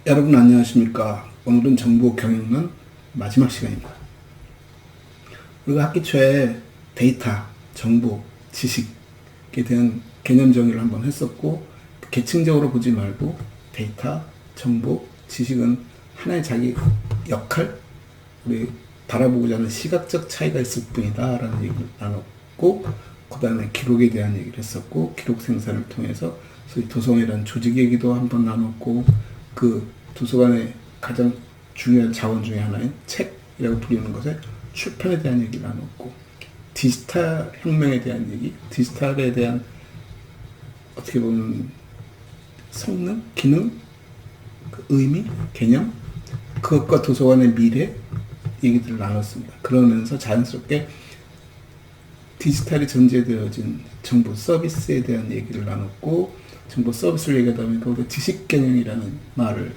여러분 안녕하십니까? 오늘은 정보 경영론 마지막 시간입니다. 우리가 학기 초에 데이터, 정보, 지식에 대한 개념 정의를 한번 했었고, 계층적으로 보지 말고 데이터, 정보, 지식은 하나의 자기 역할, 우리 바라보고자 하는 시각적 차이가 있을 뿐이다 라는 얘기를 나눴고, 그 다음에 기록에 대한 얘기를 했었고, 기록 생산을 통해서 소위 도서관이라는 조직 얘기도 한번 나눴고, 그 도서관의 가장 중요한 자원 중에 하나인 책이라고 부르는 것의 출판에 대한 얘기를 나눴고, 디지털 혁명에 대한 얘기, 디지털에 대한 어떻게 보면 성능, 기능, 그 의미, 개념, 그것과 도서관의 미래 얘기들을 나눴습니다. 그러면서 자연스럽게 디지털이 전제되어진 정보 서비스에 대한 얘기를 나눴고, 정보 서비스를 얘기하다 보니까 우리가 지식경영이라는 말을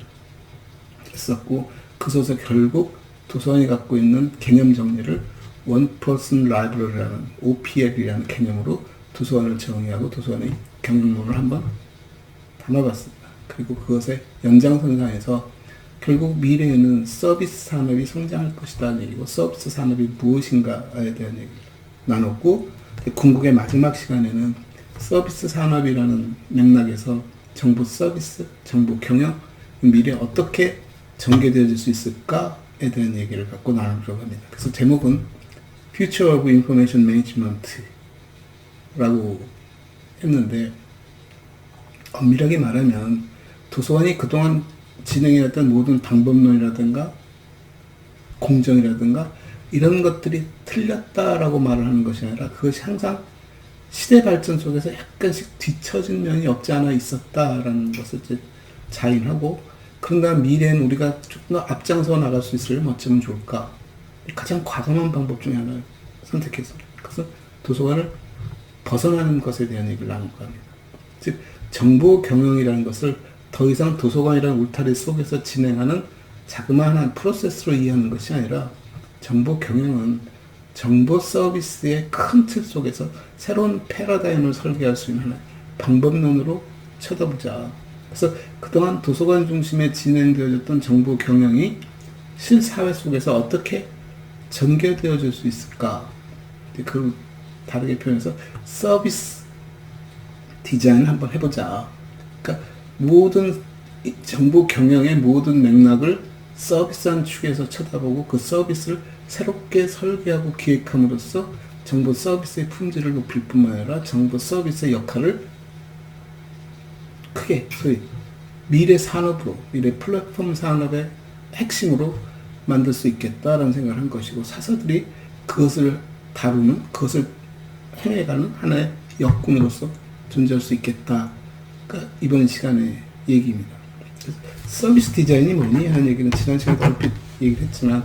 했었고, 그 속에서 결국 도서관이 갖고 있는 개념 정리를 One Person Library라는 OPL이라는 개념으로 도서관을 정의하고 도서관의 경영론을 한번 담아봤습니다. 그리고 그것의 연장선상에서 결국 미래에는 서비스 산업이 성장할 것이라는 얘기고, 서비스 산업이 무엇인가에 대한 얘기를 나눴고, 궁극의 마지막 시간에는 서비스 산업이라는 맥락에서 정보 서비스, 정보 경영, 미래에 어떻게 전개되어질 수 있을까에 대한 얘기를 갖고 나누려고 합니다. 그래서 제목은 Future of Information Management라고 했는데, 엄밀하게 말하면 도서관이 그동안 진행해왔던 모든 방법론이라든가 공정이라든가 이런 것들이 틀렸다라고 말을 하는 것이 아니라, 그것이 항상 시대 발전 속에서 약간씩 뒤처진 면이 없지 않아 있었다라는 것을 이제 자인하고, 그런가 미래엔 우리가 조금 더 앞장서 나갈 수 있으려면 어쩌면 좋을까? 가장 과감한 방법 중에 하나를 선택해서, 그래서 도서관을 벗어나는 것에 대한 얘기를 나눌까 합니다. 즉, 정보 경영이라는 것을 더 이상 도서관이라는 울타리 속에서 진행하는 자그마한 프로세스로 이해하는 것이 아니라, 정보 경영은 정보 서비스의 큰 틀 속에서 새로운 패러다임을 설계할 수 있는 하나의 방법론으로 쳐다보자. 그래서 그동안 도서관 중심에 진행되어졌던 정보 경영이 실사회 속에서 어떻게 전개되어질 수 있을까? 그 다르게 표현해서 서비스 디자인을 한번 해보자. 그러니까 모든 정보 경영의 모든 맥락을 서비스한 축에서 쳐다보고, 그 서비스를 새롭게 설계하고 기획함으로써 정보 서비스의 품질을 높일 뿐만 아니라 정보 서비스의 역할을 크게, 소위 미래 산업으로, 미래 플랫폼 산업의 핵심으로 만들 수 있겠다라는 생각을 한 것이고, 사서들이 그것을 다루는, 그것을 해내가는 하나의 역군으로서 존재할 수 있겠다. 그러니까 이번 시간의 얘기입니다. 서비스 디자인이 뭐니? 하는 얘기는 지난 시간에 얼핏 얘기를 했지만,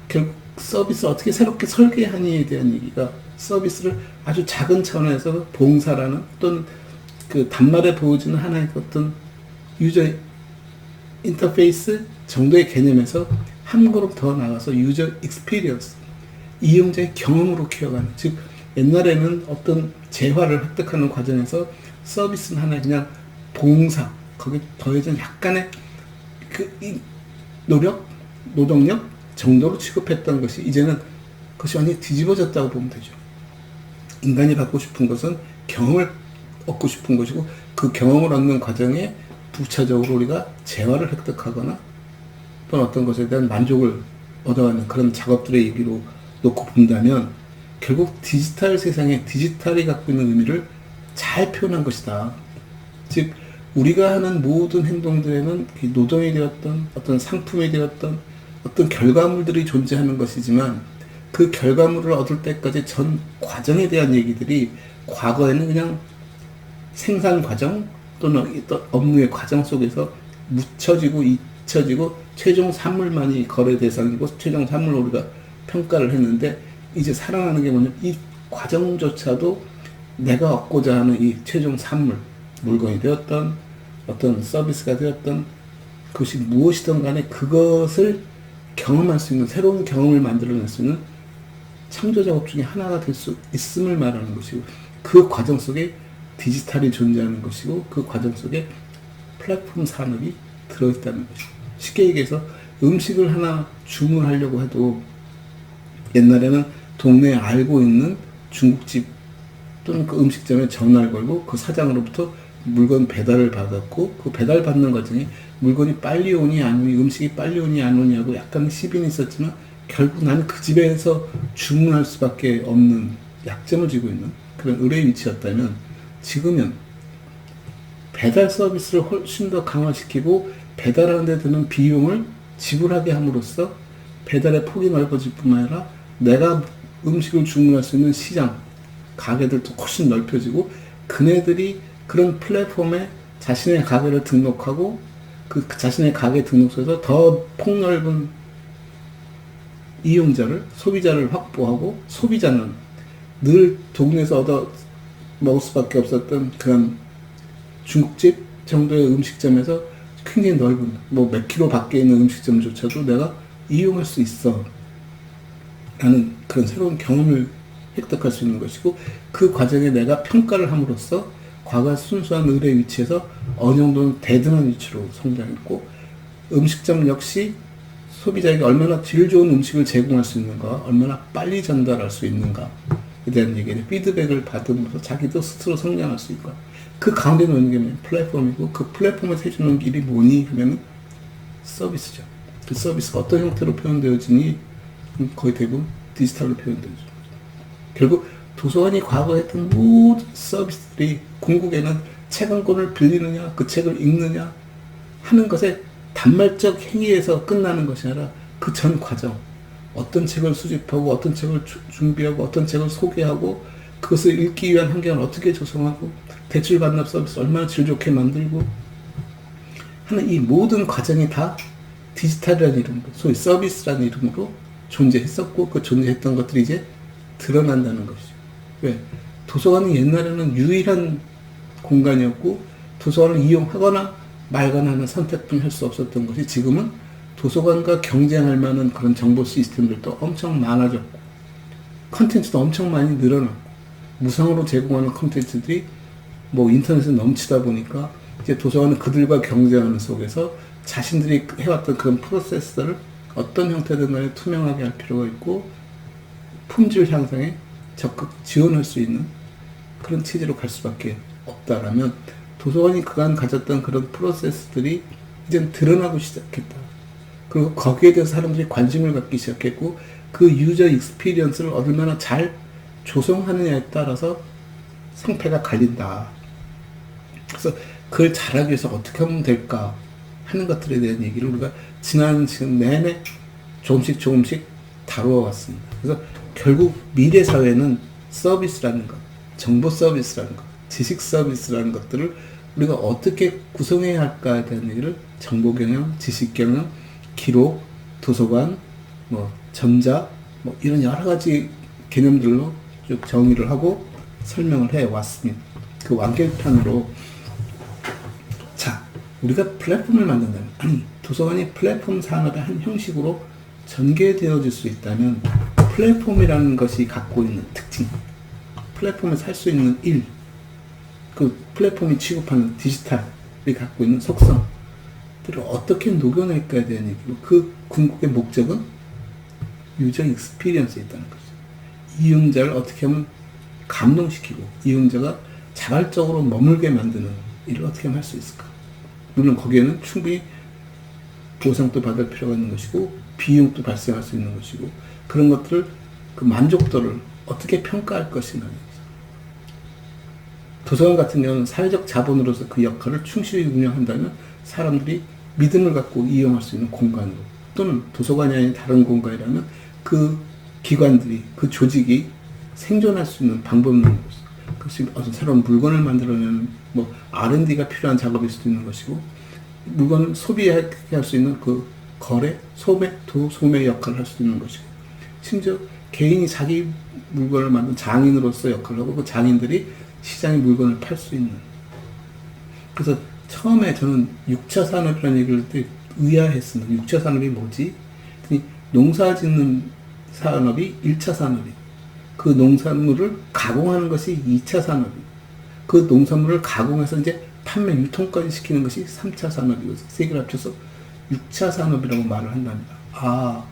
결국 서비스 어떻게 새롭게 설계하니에 대한 얘기가, 서비스를 아주 작은 차원에서 봉사라는 또는 그 단말에 보여주는 하나의 어떤 유저 인터페이스 정도의 개념에서 한 걸음 더 나가서 유저 익스피리언스, 이용자의 경험으로 키워가는, 즉 옛날에는 어떤 재화를 획득하는 과정에서 서비스는 하나의 그냥 봉사, 거기에 더해진 약간의 노력, 노동력 정도로 취급했던 것이, 이제는 그것이 완전히 뒤집어졌다고 보면 되죠. 인간이 받고 싶은 것은 경험을 얻고 싶은 것이고, 그 경험을 얻는 과정에 부차적으로 우리가 재화를 획득하거나 또는 어떤 것에 대한 만족을 얻어가는 그런 작업들의 얘기로 놓고 본다면, 결국 디지털 세상에 디지털이 갖고 있는 의미를 잘 표현한 것이다. 즉, 우리가 하는 모든 행동들에는 노동이 되었던, 어떤 상품이 되었던 어떤 결과물들이 존재하는 것이지만, 그 결과물을 얻을 때까지 전 과정에 대한 얘기들이 과거에는 그냥 생산 과정 또는 업무의 과정 속에서 묻혀지고 잊혀지고 최종 산물만이 거래 대상이고 최종 산물로 우리가 평가를 했는데, 이제 살아나는 게 뭐냐면 이 과정조차도 내가 얻고자 하는 이 최종 산물, 물건이 되었던 어떤 서비스가 되었던 그것이 무엇이든 간에 그것을 경험할 수 있는, 새로운 경험을 만들어낼 수 있는 창조 작업 중에 하나가 될 수 있음을 말하는 것이고, 그 과정 속에 디지털이 존재하는 것이고, 그 과정 속에 플랫폼 산업이 들어있다는 것이고, 쉽게 얘기해서 음식을 하나 주문하려고 해도 옛날에는 동네에 알고 있는 중국집 또는 그 음식점에 전화를 걸고 그 사장으로부터 물건 배달을 받았고, 그 배달 받는 과정에 물건이 빨리 오니 안 오니, 음식이 빨리 오니 안 오냐고 약간 시비는 있었지만 결국 나는 그 집에서 주문할 수밖에 없는 약점을 쥐고 있는 그런 의뢰 위치였다면, 지금은 배달 서비스를 훨씬 더 강화시키고 배달하는 데 드는 비용을 지불하게 함으로써 배달의 폭이 넓어질 뿐만 아니라 내가 음식을 주문할 수 있는 시장, 가게들도 훨씬 넓혀지고, 그네들이 그런 플랫폼에 자신의 가게를 등록하고 그 자신의 가게 등록소에서 더 폭넓은 이용자를, 소비자를 확보하고, 소비자는 늘 동네에서 얻어 먹을 수밖에 없었던 그런 중국집 정도의 음식점에서 굉장히 넓은, 뭐 몇 킬로 밖에 있는 음식점조차도 내가 이용할 수 있어 라는 그런 새로운 경험을 획득할 수 있는 것이고, 그 과정에 내가 평가를 함으로써 과거 순수한 의뢰 위치에서 어느 정도는 대등한 위치로 성장했고, 음식점 역시 소비자에게 얼마나 질 좋은 음식을 제공할 수 있는가, 얼마나 빨리 전달할 수 있는가에 대한 얘기는 피드백을 받으면서 자기도 스스로 성장할 수 있고, 그 가운데 놓는 게 플랫폼이고, 그 플랫폼에서 해주는 일이 뭐니 하면은 서비스죠. 그 서비스가 어떤 형태로 표현되어지니 거의 대부분 디지털로 표현되죠. 결국 도서관이 과거에 했던 모든 서비스들이 궁극에는 책 한 권을 빌리느냐, 그 책을 읽느냐 하는 것에 단말적 행위에서 끝나는 것이 아니라 그 전 과정, 어떤 책을 수집하고 어떤 책을 준비하고 어떤 책을 소개하고 그것을 읽기 위한 환경을 어떻게 조성하고 대출 반납 서비스 얼마나 질 좋게 만들고 하는 이 모든 과정이 다 디지털이라는 이름으로, 소위 서비스라는 이름으로 존재했었고, 그 존재했던 것들이 이제 드러난다는 것이죠. 왜? 도서관은 옛날에는 유일한 공간이었고 도서관을 이용하거나 말거나 하는 선택뿐 할 수 없었던 것이, 지금은 도서관과 경쟁할 만한 그런 정보 시스템들도 엄청 많아졌고 컨텐츠도 엄청 많이 늘어났고, 무상으로 제공하는 컨텐츠들이 뭐 인터넷에 넘치다 보니까 이제 도서관은 그들과 경쟁하는 속에서 자신들이 해왔던 그런 프로세스를 어떤 형태든 간에 투명하게 할 필요가 있고, 품질 향상에 적극 지원할 수 있는 그런 체제로 갈 수밖에 없다라면, 도서관이 그간 가졌던 그런 프로세스들이 이젠 드러나고 시작했다. 그리고 거기에 대해서 사람들이 관심을 갖기 시작했고, 그 유저 익스피리언스를 얼마나 잘 조성하느냐에 따라서 상패가 갈린다. 그래서 그걸 잘하기 위해서 어떻게 하면 될까 하는 것들에 대한 얘기를 우리가 지난 지금 내내 조금씩 다루어 왔습니다. 그래서 결국 미래 사회는 서비스라는 것, 정보 서비스라는 것, 지식 서비스라는 것들을 우리가 어떻게 구성해야 할까에 대한 얘기를 정보 경영, 지식 경영, 기록, 도서관, 뭐 전자, 뭐 이런 여러 가지 개념들로 쭉 정의를 하고 설명을 해 왔습니다. 그 완결판으로, 자, 우리가 플랫폼을 만든다면, 아니, 도서관이 플랫폼 산업의 한 형식으로 전개되어질 수 있다면, 플랫폼이라는 것이 갖고 있는 특징, 플랫폼에서 할 수 있는 일, 그 플랫폼이 취급하는 디지털이 갖고 있는 속성들을 어떻게 녹여낼까에 대한 얘기고, 그 궁극의 목적은 유저 익스피리언스에 있다는 거죠. 이용자를 어떻게 하면 감동시키고 이용자가 자발적으로 머물게 만드는 일을 어떻게 하면 할 수 있을까. 물론 거기에는 충분히 보상도 받을 필요가 있는 것이고 비용도 발생할 수 있는 것이고, 그런 것들을, 그 만족도를 어떻게 평가할 것인가. 도서관 같은 경우는 사회적 자본으로서 그 역할을 충실히 운영한다면 사람들이 믿음을 갖고 이용할 수 있는 공간으로, 또는 도서관이 아닌 다른 공간이라면 그 기관들이, 그 조직이 생존할 수 있는 방법론인 것이죠. 그것이 어떤 새로운 물건을 만들어내는 뭐 R&D가 필요한 작업일 수도 있는 것이고, 물건을 소비할 수 있는 그 거래, 소매, 도소매 역할을 할 수도 있는 것이고, 심지어 개인이 자기 물건을 만든 장인으로서 역할을 하고, 그 장인들이 시장에 물건을 팔 수 있는. 그래서 처음에 저는 6차 산업이라는 얘기를 할 때 의아했습니다. 6차 산업이 뭐지? 농사 짓는 산업이 1차 산업이고, 그 농산물을 가공하는 것이 2차 산업이고, 그 농산물을 가공해서 이제 판매, 유통까지 시키는 것이 3차 산업이고, 세 개를 합쳐서 6차 산업이라고 말을 한답니다. 아,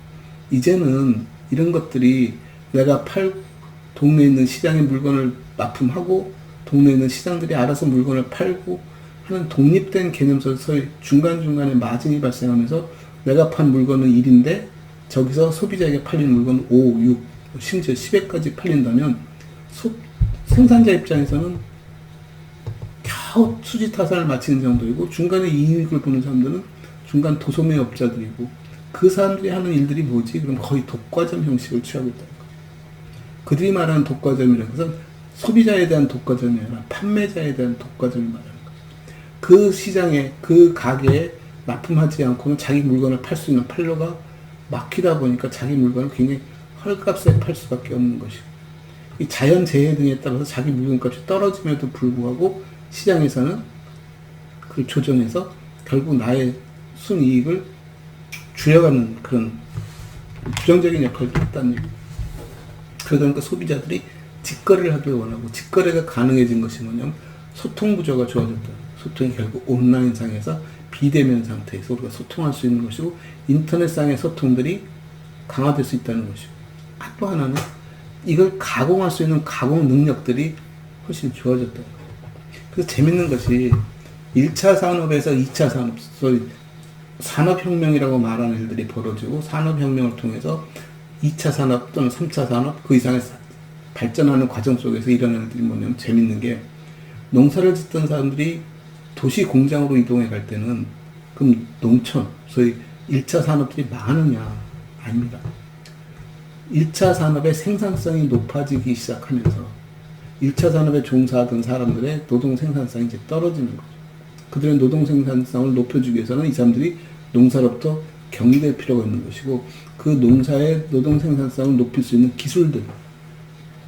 이제는 이런 것들이 내가 동네에 있는 시장에 물건을 납품하고 동네에 있는 시장들이 알아서 물건을 팔고 하는 독립된 개념에서 중간중간에 마진이 발생하면서 내가 판 물건은 1인데 저기서 소비자에게 팔린 물건은 5, 6, 심지어 10회까지 팔린다면 생산자 입장에서는 겨우 수지타산을 마치는 정도이고 중간에 이익을 보는 사람들은 중간 도소매업자들이고 그 사람들이 하는 일들이 뭐지? 그럼 거의 독과점 형식을 취하고 있다는 거죠. 그들이 말하는 독과점이라는 것은 소비자에 대한 독과점이 아니라 판매자에 대한 독과점을 말하는 거죠. 그 시장에, 그 가게에 납품하지 않고는 자기 물건을 팔 수 있는 판로가 막히다 보니까 자기 물건을 굉장히 헐값에 팔 수밖에 없는 것이고, 이 자연재해 등에 따라서 자기 물건값이 떨어짐에도 불구하고 시장에서는 그걸 조정해서 결국 나의 순이익을 줄여가는 그런 부정적인 역할을 했다는 얘기입니다. 그러다 보니까 소비자들이 직거래를 하길 원하고, 직거래가 가능해진 것이 뭐냐면 소통 구조가 좋아졌다. 소통이 결국 온라인상에서 비대면 상태에서 우리가 소통할 수 있는 것이고, 인터넷상의 소통들이 강화될 수 있다는 것이고, 또 하나는 이걸 가공할 수 있는 가공 능력들이 훨씬 좋아졌다는 거예요. 그래서 재밌는 것이 1차 산업에서 2차 산업, 소위 산업혁명이라고 말하는 일들이 벌어지고, 산업혁명을 통해서 2차 산업 또는 3차 산업, 그 이상의 발전하는 과정 속에서 일어나는 일들이 뭐냐면, 재밌는 게 농사를 짓던 사람들이 도시 공장으로 이동해 갈 때는 그럼 농촌, 소위 1차 산업들이 망하느냐? 아닙니다. 1차 산업의 생산성이 높아지기 시작하면서 1차 산업에 종사하던 사람들의 노동 생산성이 이제 떨어지는 거죠. 그들의 노동 생산성을 높여주기 위해서는 이 사람들이 농사로부터 격리될 필요가 있는 것이고, 그 농사의 노동 생산성을 높일 수 있는 기술들,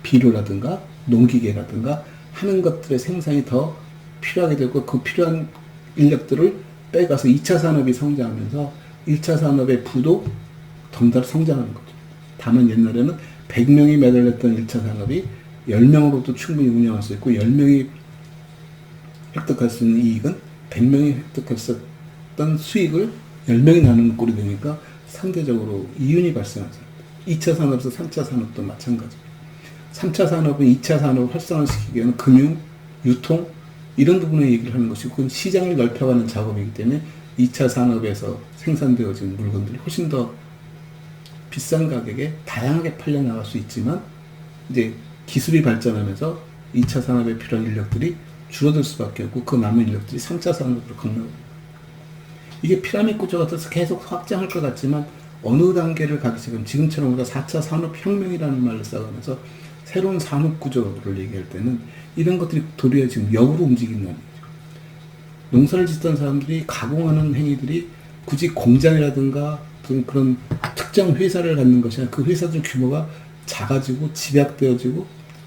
비료라든가 농기계라든가 하는 것들의 생산이 더 필요하게 되고, 그 필요한 인력들을 빼가서 2차 산업이 성장하면서 1차 산업의 부도 덩달아 성장하는 거죠. 다만 옛날에는 100명이 매달렸던 1차 산업이 10명으로도 충분히 운영할 수 있고, 10명이 획득할 수 있는 이익은 100명이 획득했었던 수익을 10명이 나누는 꼴이 되니까 상대적으로 이윤이 발생하죠. 2차 산업에서 3차 산업도 마찬가지입니다. 3차 산업은 2차 산업을 활성화시키기 위해서는 금융, 유통 이런 부분에 얘기를 하는 것이고, 그건 시장을 넓혀가는 작업이기 때문에 2차 산업에서 생산되어진 물건들이 훨씬 더 비싼 가격에 다양하게 팔려나갈 수 있지만, 이제 기술이 발전하면서 2차 산업에 필요한 인력들이 줄어들 수밖에 없고, 그 남은 인력들이 3차 산업으로 건너갑니다. 이게 피라미드 구조가 돼서 계속 확장할 것 같지만 어느 단계를 가기 지금처럼 우리가 4차 산업혁명이라는 말을 써가면서 새로운 산업 구조를 얘기할 때는 이런 것들이 도리어 지금 역으로 움직인다는 거죠. 농사를 짓던 사람들이 가공하는 행위들이 굳이 공장이라든가 그런 특정 회사를 갖는 것이 아니라 그 회사들 규모가 작아지고 집약되어지고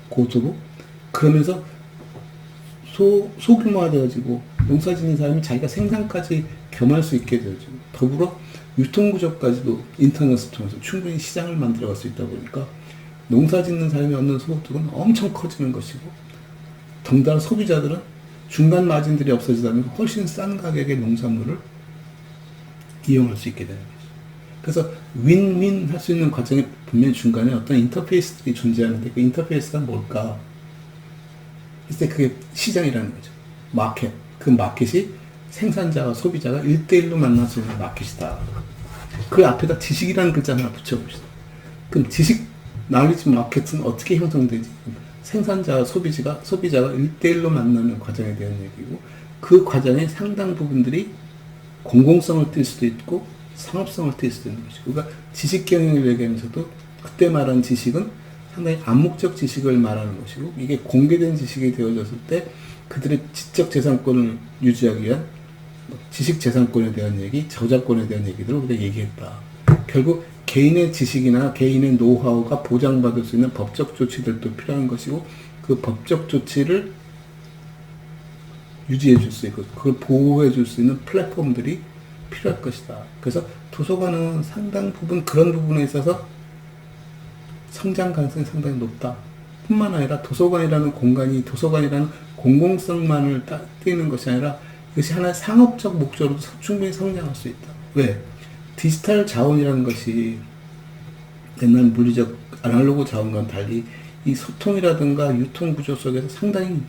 고도로, 그러면서 소규모화되어지고 농사 짓는 사람이 자기가 생산까지 겸할 수 있게 되어지고, 더불어 유통구조까지도 인터넷을 통해서 충분히 시장을 만들어갈 수 있다 보니까 농사 짓는 사람이 얻는 소득은 엄청 커지는 것이고, 덩달아 소비자들은 중간 마진들이 없어지다 보니까 훨씬 싼 가격의 농산물을 이용할 수 있게 되는 거죠. 그래서 윈윈 할 수 있는 과정에 분명히 중간에 어떤 인터페이스들이 존재하는데, 그 인터페이스가 뭘까? 그때 그게 시장이라는 거죠. 마켓. 그 마켓이 생산자와 소비자가 1대1로 만날 수 있는 마켓이다. 그 앞에다 지식이라는 글자 하나 붙여봅시다. 그럼 지식, 나리지 마켓은 어떻게 형성되지? 생산자와 소비자가 1대1로 만나는 과정에 대한 얘기고, 그 과정의 상당 부분들이 공공성을 띨 수도 있고 상업성을 띨 수도 있는 것이고, 그러니까 지식 경영을 얘기하면서도 그때 말한 지식은 상당히 암묵적 지식을 말하는 것이고, 이게 공개된 지식이 되어졌을 때 그들의 지적 재산권을 유지하기 위한 지식 재산권에 대한 얘기, 저작권에 대한 얘기들을 우리가 얘기했다. 결국 개인의 지식이나 개인의 노하우가 보장받을 수 있는 법적 조치들도 필요한 것이고, 그 법적 조치를 유지해 줄 수 있고 그걸 보호해 줄 수 있는 플랫폼들이 필요할 것이다. 그래서 도서관은 상당 부분 그런 부분에 있어서 성장 가능성이 상당히 높다. 뿐만 아니라 도서관이라는 공간이 도서관이라는 공공성만을 띄는 것이 아니라 이것이 하나의 상업적 목적으로 충분히 성장할 수 있다. 왜? 디지털 자원이라는 것이 옛날 물리적 아날로그 자원과는 달리 이 소통이라든가 유통 구조 속에서 상당히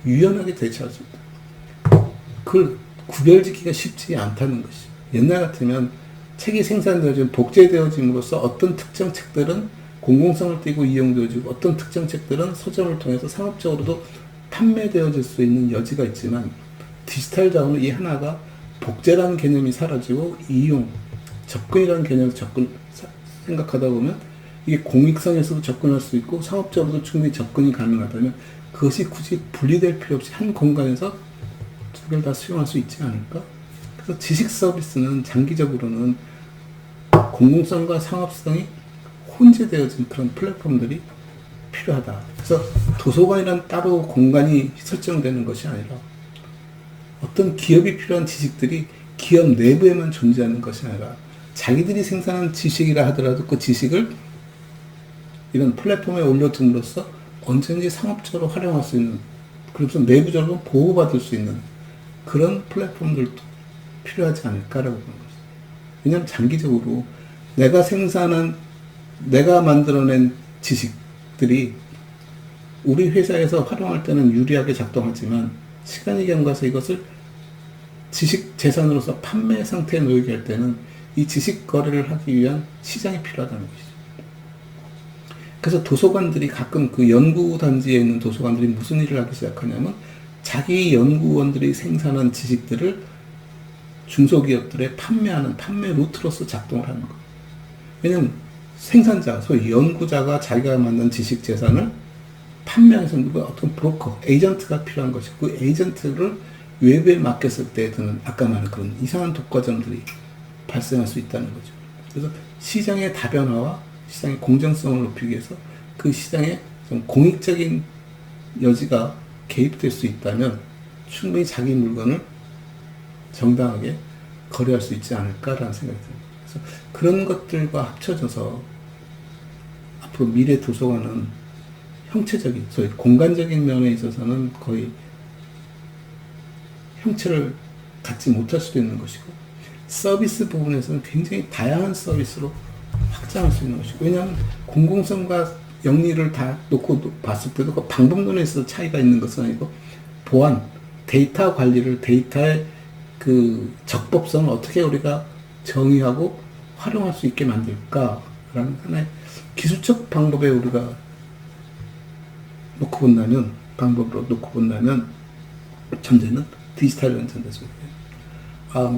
유연하게 대처할 수 있다. 그걸 구별짓기가 쉽지 않다는 것이죠. 옛날 같으면 책이 생산되어지고 복제되어짐으로써 어떤 특정 책들은 공공성을 띠고 이용되어지고 어떤 특정 책들은 서점을 통해서 상업적으로도 판매되어질 수 있는 여지가 있지만 디지털 자원은 이 하나가 복제라는 개념이 사라지고 이용, 접근이라는 개념을 생각하다 보면 이게 공익성에서도 접근할 수 있고 상업적으로도 충분히 접근이 가능하다면 그것이 굳이 분리될 필요 없이 한 공간에서 두 개를 다 수용할 수 있지 않을까? 그래서 지식 서비스는 장기적으로는 공공성과 상업성이 혼재되어진 그런 플랫폼들이 필요하다. 그래서 도서관이란 따로 공간이 설정되는 것이 아니라 어떤 기업이 필요한 지식들이 기업 내부에만 존재하는 것이 아니라 자기들이 생산한 지식이라 하더라도 그 지식을 이런 플랫폼에 올려둠으로써 언제든지 상업적으로 활용할 수 있는, 그래서 내부적으로 보호받을 수 있는 그런 플랫폼들도 필요하지 않을까라고 보는 거죠. 왜냐하면 장기적으로 내가 만들어낸 지식들이 우리 회사에서 활용할 때는 유리하게 작동하지만 시간이 경과해서 이것을 지식 재산으로서 판매 상태에 놓이게 할 때는 이 지식 거래를 하기 위한 시장이 필요하다는 것이죠. 그래서 도서관들이 가끔 그 연구단지에 있는 도서관들이 무슨 일을 하기 시작하냐면 자기 연구원들이 생산한 지식들을 중소기업들에 판매하는 판매 루트로서 작동을 하는 거예요. 왜냐면 생산자, 소위 연구자가 자기가 만든 지식 재산을 판매하는 누가 어떤 브로커, 에이전트가 필요한 것이고 그 에이전트를 외부에 맡겼을 때 드는 아까 말한 그런 이상한 독과점들이 발생할 수 있다는 거죠. 그래서 시장의 다변화와 시장의 공정성을 높이기 위해서 그 시장에 좀 공익적인 여지가 개입될 수 있다면 충분히 자기 물건을 정당하게 거래할 수 있지 않을까라는 생각이 듭니다. 그래서 그런 것들과 합쳐져서 앞으로 미래 도서관은 형체적인, 소위 공간적인 면에 있어서는 거의 형체를 갖지 못할 수도 있는 것이고 서비스 부분에서는 굉장히 다양한 서비스로 확장할 수 있는 것이고, 왜냐하면 공공성과 영리를 다 놓고 봤을 때도 그 방법론에 있어서 차이가 있는 것은 아니고 보안, 데이터 관리를, 데이터의 그 적법성을 어떻게 우리가 정의하고 활용할 수 있게 만들까라는 하나의 기술적 방법에 우리가 방법으로 놓고 본다면 전제는 디지털 전제죠.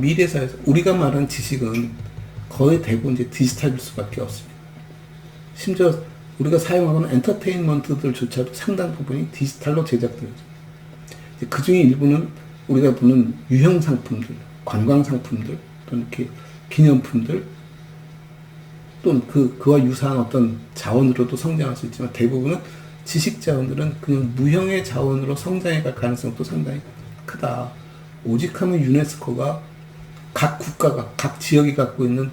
미래 사회에서 우리가 말하는 지식은 거의 대부분 이제 디지털일 수밖에 없습니다. 심지어 우리가 사용하는 엔터테인먼트들조차도 상당 부분이 디지털로 제작되어져. 그 중에 일부는 우리가 보는 유형 상품들, 관광 상품들, 또는 이렇게 기념품들, 또는 그와 유사한 어떤 자원으로도 성장할 수 있지만 대부분은 지식 자원들은 그냥 무형의 자원으로 성장해 갈 가능성도 상당히 크다. 오직 하면 유네스코가 각 국가가, 각 지역이 갖고 있는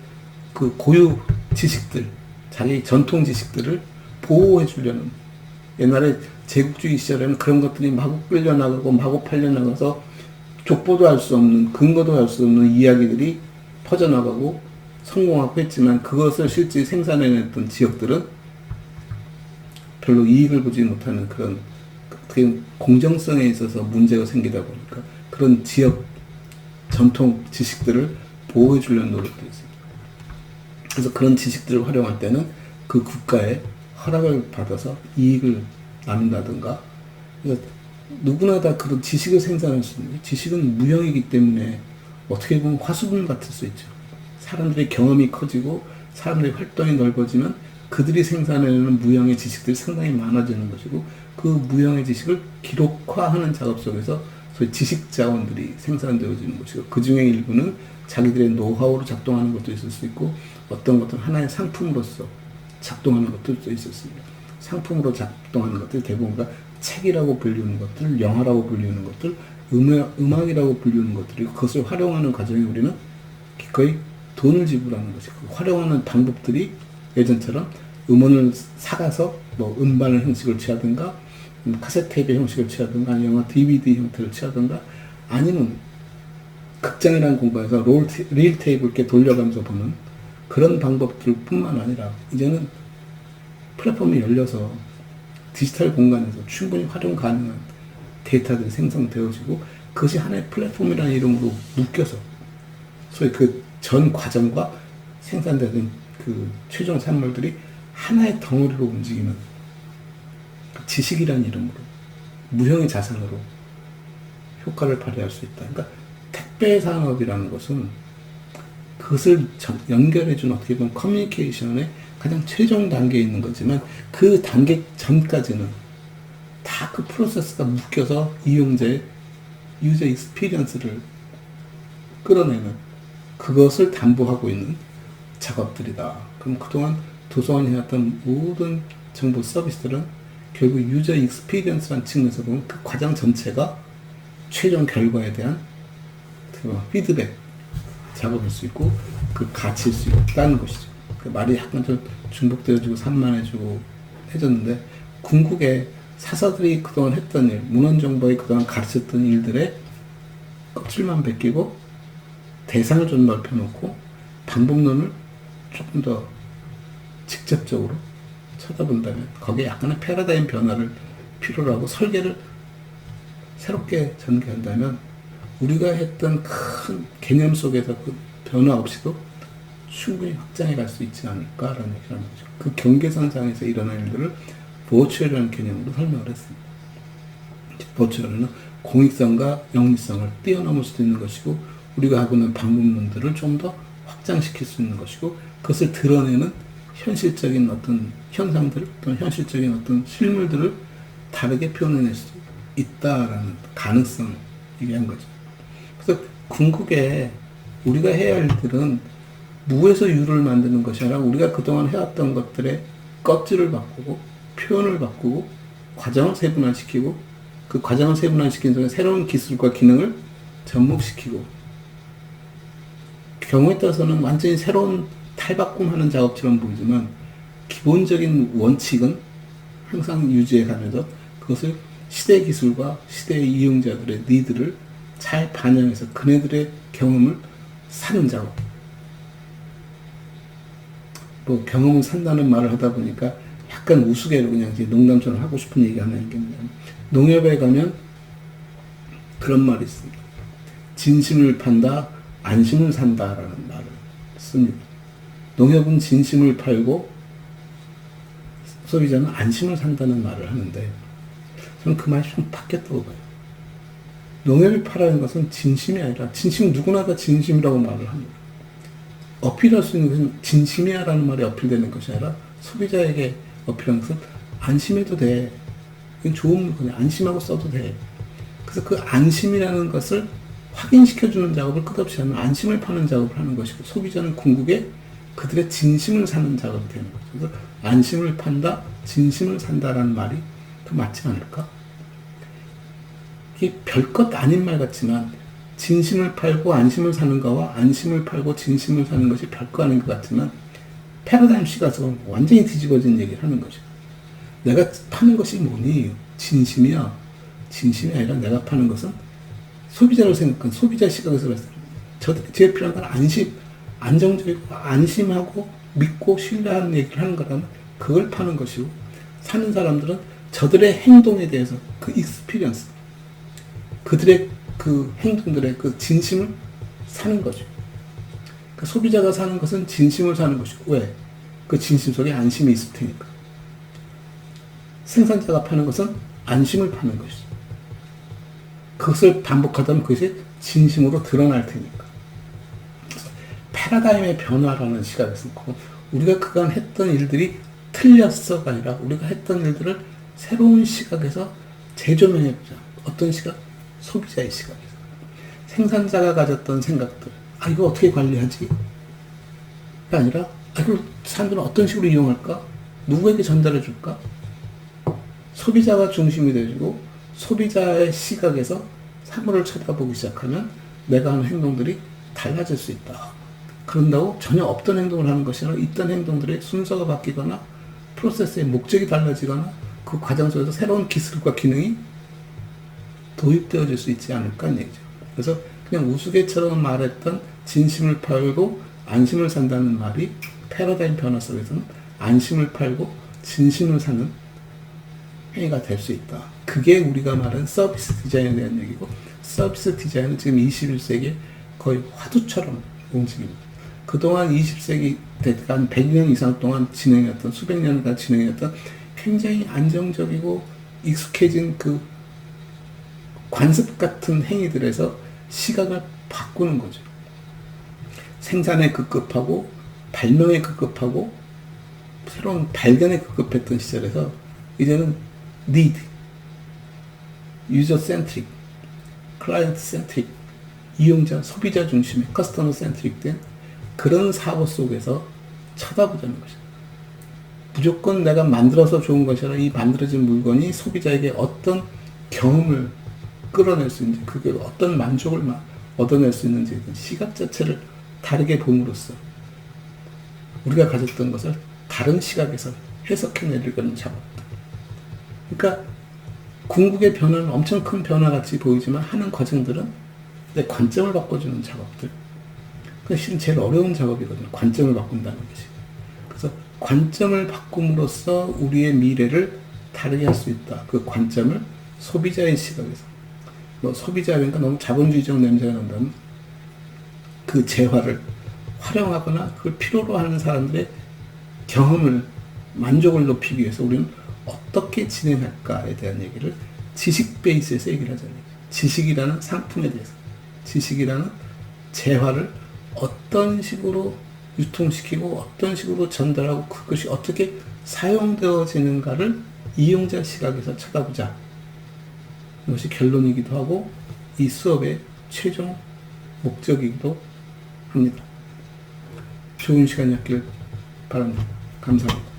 그 고유 지식들, 자기 전통 지식들을 보호해 주려는, 옛날에 제국주의 시절에는 그런 것들이 마구 끌려나가고 마구 팔려나가서 족보도 할 수 없는, 근거도 할 수 없는 이야기들이 퍼져나가고 성공하고 했지만 그것을 실제 생산해냈던 지역들은 별로 이익을 보지 못하는 그런 공정성에 있어서 문제가 생기다 보니까 그런 지역 전통 지식들을 보호해 주려는 노력도 있습니다. 그래서 그런 지식들을 활용할 때는 그 국가의 허락을 받아서 이익을 나눈다든가, 그러니까 누구나 다 그런 지식을 생산할 수 있는, 지식은 무형이기 때문에 어떻게 보면 화수분 같을 수 있죠. 사람들의 경험이 커지고 사람들의 활동이 넓어지면 그들이 생산해내는 무형의 지식들이 상당히 많아지는 것이고, 그 무형의 지식을 기록화하는 작업 속에서 소위 지식 자원들이 생산되어지는 것이고, 그 중에 일부는 자기들의 노하우로 작동하는 것도 있을 수 있고, 어떤 것들은 하나의 상품으로서 작동하는 것들도 있었습니다. 상품으로 작동하는 것들이 대부분 책이라고 불리는 것들, 영화라고 불리는 것들, 음악이라고 불리는 것들이고, 그것을 활용하는 과정에 우리는 기꺼이 돈을 지불하는 것이고, 활용하는 방법들이 예전처럼 음원을 사가서 뭐 음반 형식을 취하든가, 카세트 테이프 형식을 취하든가, 영화 DVD 형태를 취하든가, 아니면 극장이라는 공간에서 릴 테이블 이렇게 돌려가면서 보는 그런 방법들 뿐만 아니라 이제는 플랫폼이 열려서 디지털 공간에서 충분히 활용 가능한 데이터들이 생성되어지고 그것이 하나의 플랫폼이라는 이름으로 묶여서 소위 그 전 과정과 생산되는 그 최종 산물들이 하나의 덩어리로 움직이는 지식이라는 이름으로 무형의 자산으로 효과를 발휘할 수 있다. 그러니까 택배 산업이라는 것은 그것을 연결해준 어떻게 보면 커뮤니케이션의 가장 최종 단계에 있는 거지만 그 단계 전까지는 다 그 프로세스가 묶여서 이용자의 유저 익스피리언스를 끌어내는 그것을 담보하고 있는 작업들이다. 그럼 그동안 도서관이 해왔던 모든 정보 서비스들은 결국 유저 익스피리언스라는 측면에서 보면 그 과정 전체가 최종 결과에 대한 피드백 작업일 수 있고 그 가치일 수 있다는 것이죠. 그 말이 약간 좀 중복되어지고 산만해지고 해졌는데 궁극의 사서들이 그동안 했던 일, 문헌정보에 그동안 가르쳤던 일들의 껍질만 벗기고 대상을 좀 넓혀놓고 방법론을 조금 더 직접적으로 쳐다본다면 거기에 약간의 패러다임 변화를 필요로 하고 설계를 새롭게 전개한다면 우리가 했던 큰 개념 속에서 그 변화 없이도 충분히 확장해 갈 수 있지 않을까라는 얘기를 하는 거죠. 그 경계선상에서 일어난 일들을 버추얼이라는 개념으로 설명을 했습니다. 버추얼은 공익성과 영리성을 뛰어넘을 수도 있는 것이고 우리가 하고 있는 방법론들을 좀 더 확장시킬 수 있는 것이고 그것을 드러내는 현실적인 어떤 현상들 또는 현실적인 어떤 실물들을 다르게 표현해낼 수 있다라는 가능성을 얘기한 거죠. 그래서 궁극에 우리가 해야 할 일들은 무에서 유를 만드는 것이 아니라 우리가 그동안 해왔던 것들의 껍질을 바꾸고 표현을 바꾸고 과정을 세분화시키고 그 과정을 세분화시키는 중에 새로운 기술과 기능을 접목시키고 경우에 따라서는 완전히 새로운 탈바꿈하는 작업처럼 보이지만 기본적인 원칙은 항상 유지해 가면서 그것을 시대 기술과 시대의 이용자들의 니드를 잘 반영해서 그네들의 경험을 사는 작업. 뭐 경험을 산다는 말을 하다 보니까 약간 우스개로 그냥 이제 농담처럼 하고 싶은 얘기 하나 있겠네요. 농협에 가면 그런 말이 있습니다. 진심을 판다, 안심을 산다라는 말을 씁니다. 농협은 진심을 팔고 소비자는 안심을 산다는 말을 하는데 저는 그 말이 좀 바뀌었다고 봐요. 농협이 팔아는 것은 진심이 아니라 진심 누구나 다 진심이라고 말을 합니다. 어필할 수 있는 것은 진심이야 라는 말이 어필되는 것이 아니라 소비자에게 어필하는 것은 안심해도 돼. 이건 좋은 물건이야. 안심하고 써도 돼. 그래서 그 안심이라는 것을 확인시켜주는 작업을 끝없이 하는 안심을 파는 작업을 하는 것이고 소비자는 궁극에 그들의 진심을 사는 작업이 되는 거죠. 그래서 안심을 판다, 진심을 산다라는 말이 더 맞지 않을까? 이게 별것 아닌 말 같지만 진심을 팔고 안심을 사는 거와 안심을 팔고 진심을 사는 것이 별거 아닌 것 같지만 패러다임 시가서 완전히 뒤집어진 얘기를 하는 거죠. 내가 파는 것이 뭐니? 진심이야. 진심이 아니라 내가 파는 것은 소비자로 생각한 소비자 시각에서 봤을 때 제일 필요한 건 안심, 안정적이고 안심하고 믿고 신뢰하는 얘기를 하는 거라면 그걸 파는 것이고 사는 사람들은 저들의 행동에 대해서 그 익스피리언스, 그들의 그 행동들의 그 진심을 사는 거죠. 그러니까 소비자가 사는 것은 진심을 사는 것이고 왜? 그 진심 속에 안심이 있을 테니까. 생산자가 파는 것은 안심을 파는 것이죠. 그것을 반복하다 보면 그것이 진심으로 드러날 테니까. 그래서 패러다임의 변화라는 시각에서 우리가 그간 했던 일들이 틀렸어가 아니라 우리가 했던 일들을 새로운 시각에서 재조명해보자. 어떤 시각? 소비자의 시각에서. 생산자가 가졌던 생각들. 아, 이거 어떻게 관리하지? 가 아니라, 아, 이걸 사람들은 어떤 식으로 이용할까? 누구에게 전달해줄까? 소비자가 중심이 되고 소비자의 시각에서 사물을 쳐다보기 시작하면 내가 하는 행동들이 달라질 수 있다. 그런다고 전혀 없던 행동을 하는 것이 아니라 있던 행동들의 순서가 바뀌거나 프로세스의 목적이 달라지거나 그 과정 속에서 새로운 기술과 기능이 도입되어질 수 있지 않을까 하는 얘기죠. 그래서 그냥 우스개처럼 말했던 진심을 팔고 안심을 산다는 말이 패러다임 변화 속에서는 안심을 팔고 진심을 사는 행위가 될 수 있다. 그게 우리가 말하는 서비스 디자인에 대한 얘기고, 서비스 디자인은 지금 21세기에 거의 화두처럼 움직입니다. 그동안 20세기 한 100년 이상 동안 진행했던, 수백 년간 진행했던 굉장히 안정적이고 익숙해진 그 관습 같은 행위들에서 시각을 바꾸는 거죠. 생산에 급급하고 발명에 급급하고 새로운 발견에 급급했던 시절에서 이제는 need, user centric, client centric, 이용자, 소비자 중심의 커스터머 센트릭 된 그런 사고 속에서 쳐다보자는 것이다. 무조건 내가 만들어서 좋은 것이 아니라 이 만들어진 물건이 소비자에게 어떤 경험을 끌어낼 수 있는지, 그게 어떤 만족을 얻어낼 수 있는지 시각 자체를 다르게 봄으로써 우리가 가졌던 것을 다른 시각에서 해석해내려는 작업들. 그러니까 궁극의 변화는 엄청 큰 변화 같이 보이지만 하는 과정들은 내 관점을 바꿔주는 작업들. 그게 실은 제일 어려운 작업이거든요. 관점을 바꾼다는 것이. 그래서 관점을 바꿈으로써 우리의 미래를 다르게 할 수 있다. 그 관점을 소비자의 시각에서. 뭐 소비자니까 너무 자본주의적 냄새가 난다면 그 재화를 활용하거나 그걸 필요로 하는 사람들의 경험을, 만족을 높이기 위해서 우리는 어떻게 진행할까에 대한 얘기를 지식 베이스에서 얘기를 하잖아요. 지식이라는 상품에 대해서, 지식이라는 재화를 어떤 식으로 유통시키고 어떤 식으로 전달하고 그것이 어떻게 사용되어지는가를 이용자 시각에서 쳐다보자. 이것이 결론이기도 하고 이 수업의 최종 목적이기도 합니다. 좋은 시간이었길 바랍니다. 감사합니다.